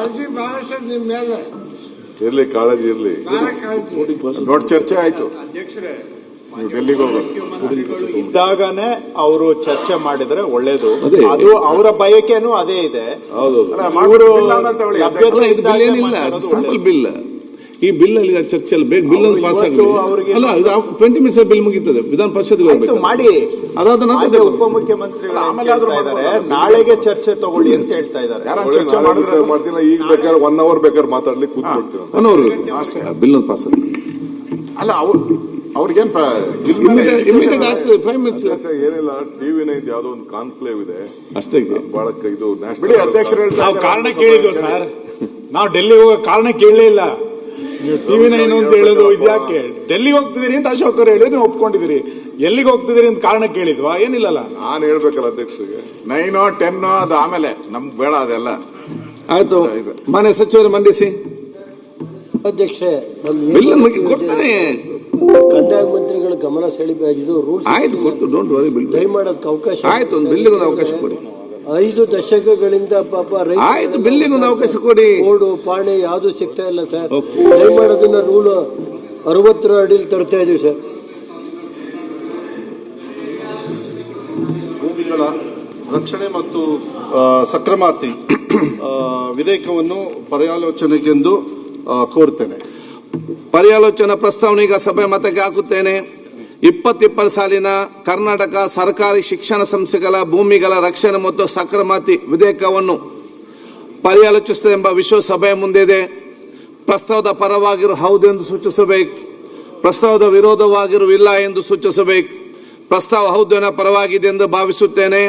ಕಾಳಜಿ ಬಹಳಷ್ಟು ನಿಮ್ಮ ಮೇಲೆ ಇರ್ಲಿ, ಕಾಳಜಿ ಇರ್ಲಿ. ದೊಡ್ಡ ಚರ್ಚೆ ಆಯ್ತು. ನೀವು ಡೆಲ್ಲಿಗೆ ಇದ್ದಾಗನೇ ಅವರು ಚರ್ಚೆ ಮಾಡಿದ್ರೆ ಒಳ್ಳೇದು. ಅದು ಅವರ ಬಯಕೆನೂ ಅದೇ ಇದೆ. Simple bill. ಈ ಬಿಲ್ ಅಲ್ಲಿ ಚರ್ಚೆಯಲ್ಲಿ ಬೇಕು, ಬಿಲ್ ಒಂದು ಪಾಸ್ ಆಗಲಿ. ಅಲ್ಲ, 20 ಮಿನಿಟ್ಸ್ ಬಿಲ್ ಮುಗಿತದೆ, ವಿಧಾನ ಪರಿಷತ್ ಮಾಡಿ. ಅದಾದ ನಂತರ ಉಪಮುಖ್ಯಮಂತ್ರಿಗಳು ನಾಳೆಗೆ ಚರ್ಚೆ ತಗೊಳ್ಳಿ ಅಂತ ಹೇಳ್ತಾ ಇದ್ದಾರೆ. ಚರ್ಚೆ ಮಾಡ್ತೀನಿ, ಈಗ ಬೇಕಾದ್ರೆ 1 hour ಬೇಕಾದ್ರೆ ಮಾತಾಡ್ಲಿಕ್ಕೆ ಕೂತ್ಕೊಳ್ತೀನಿ. 1 hour ಬಿಲ್ ಒಂದು ಪಾಸ್ ಆಗಲಿ. ಅಲ್ಲ, ಅವ್ರಿಗೇನ್ ಇಮಿಡಿಯೇಟ್ ಆಗ್ತದೆ. 5 minutes ಏನಿಲ್ಲ. TV9 ಯಾವ್ದೋ ಒಂದು ಕಾನ್ಕ್ಲೇವ್ ಇದೆ ಅಷ್ಟೇ. ಬಹಳ ಇದು ಬಿಡಿ. ಅಧ್ಯಕ್ಷರು ನಾವು ಕಾರಣ ಕೇಳಿದ್ವಿ ಸರ್. ನಾವು ಡೆಲ್ಲಿ ಹೋಗೋ ಕಾರಣ ಕೇಳಲೇ ಇಲ್ಲ. ನೀವು TV9 ಅಂತ ಹೇಳೋದು ಇದ್ಯಾಕೆ? ಡೆಲ್ಲಿಗೆ ಹೋಗ್ತಿದ್ದೀರಿ ಅಂತ ಅಶೋಕ್ ಅವರು ಹೇಳಿದ್ರೆ ನೀವು ಒಪ್ಕೊಂಡಿದ್ದೀರಿ. ಎಲ್ಲಿಗೆ ಹೋಗ್ತಿದ್ದೀರಿ ಅಂತ ಕಾರಣ ಕೇಳಿದ್ವಾ? ಏನಿಲ್ಲಲ್ಲ. ನಾನು ಹೇಳ್ಬೇಕಲ್ಲ ಅಧ್ಯಕ್ಷರಿಗೆ. 9 10 ಅದು ಆಮೇಲೆ ನಮ್ಗೆ ಬೇಡ ಅದೆಲ್ಲ. ಆಯ್ತು, ಮಾನ್ಯ ಸಚಿವರು ಮಂಡಿಸಿ. ಅಧ್ಯಕ್ಷೆ, ಕೊಡ್ತಾನೆ ಕಂದಾಯ ಮಂತ್ರಿಗಳ ಗಮನ ಸೆಳೆದು ರೂಲ್ಸ್ ಆಯ್ತು, ಕೊಟ್ಟು ಡೋಂಟ್ ವರಿ. ಬಿಲ್ ದಯಮಾಡೋದಕ್ಕೆ ಅವಕಾಶ ಆಯ್ತು, ಒಂದು ಬಿಲ್ಲಿಗೆ ಒಂದು ಅವಕಾಶ ಕೊಡಿ. 5 ದಶಕಗಳಿಂದ ಪಾಪ ಆಯ್ತು, ಬಿಲ್ಲಿಗೆ ಒಂದು ಅವಕಾಶ ಕೊಡಿ. ಕೋಡು ಪಾಣೆ ಯಾವ್ದು ಸಿಗ್ತಾ ಇಲ್ಲ ಸರ್. ದಯಮಾಡೋದನ್ನ ರೂಲ್ 60 ಅಡಿಲಿ ತರ್ತಾ ಇದೀವಿ ಸರ್. ಭೂಮಿಗಳ ರಕ್ಷಣೆ ಮತ್ತು ಸಕ್ರಮಾತಿ ವಿಧೇಯಕವನ್ನು ಪರ್ಯಾಲೋಚನೆಗೆಂದು ಕೋರುತ್ತೇನೆ. ಪರ್ಯಾಲೋಚನಾ ಪ್ರಸ್ತಾವನೆ ಈಗ ಸಭೆ ಮತಕ್ಕೆ ಹಾಕುತ್ತೇನೆ. 2020 ಸಾಲಿನ ಕರ್ನಾಟಕ ಸರ್ಕಾರಿ ಶಿಕ್ಷಣ ಸಂಸ್ಥೆಗಳ ಭೂಮಿಗಳ ರಕ್ಷಣೆ ಮತ್ತು ಸಕ್ರಮಾತಿ ವಿಧೇಯಕವನ್ನು ಪರ್ಯಾಲೋಚಿಸುತ್ತದೆ ಎಂಬ ವಿಷಯ ಸಭೆಯ ಮುಂದಿದೆ. ಪ್ರಸ್ತಾವದ ಪರವಾಗಿರು ಹೌದೆಂದು ಸೂಚಿಸಬೇಕು, ಪ್ರಸ್ತಾವದ ವಿರೋಧವಾಗಿರು ಇಲ್ಲ ಎಂದು ಸೂಚಿಸಬೇಕು. ಪ್ರಸ್ತಾವ ಹೌದೆನ ಪರವಾಗಿದೆ ಎಂದು ಭಾವಿಸುತ್ತೇನೆ.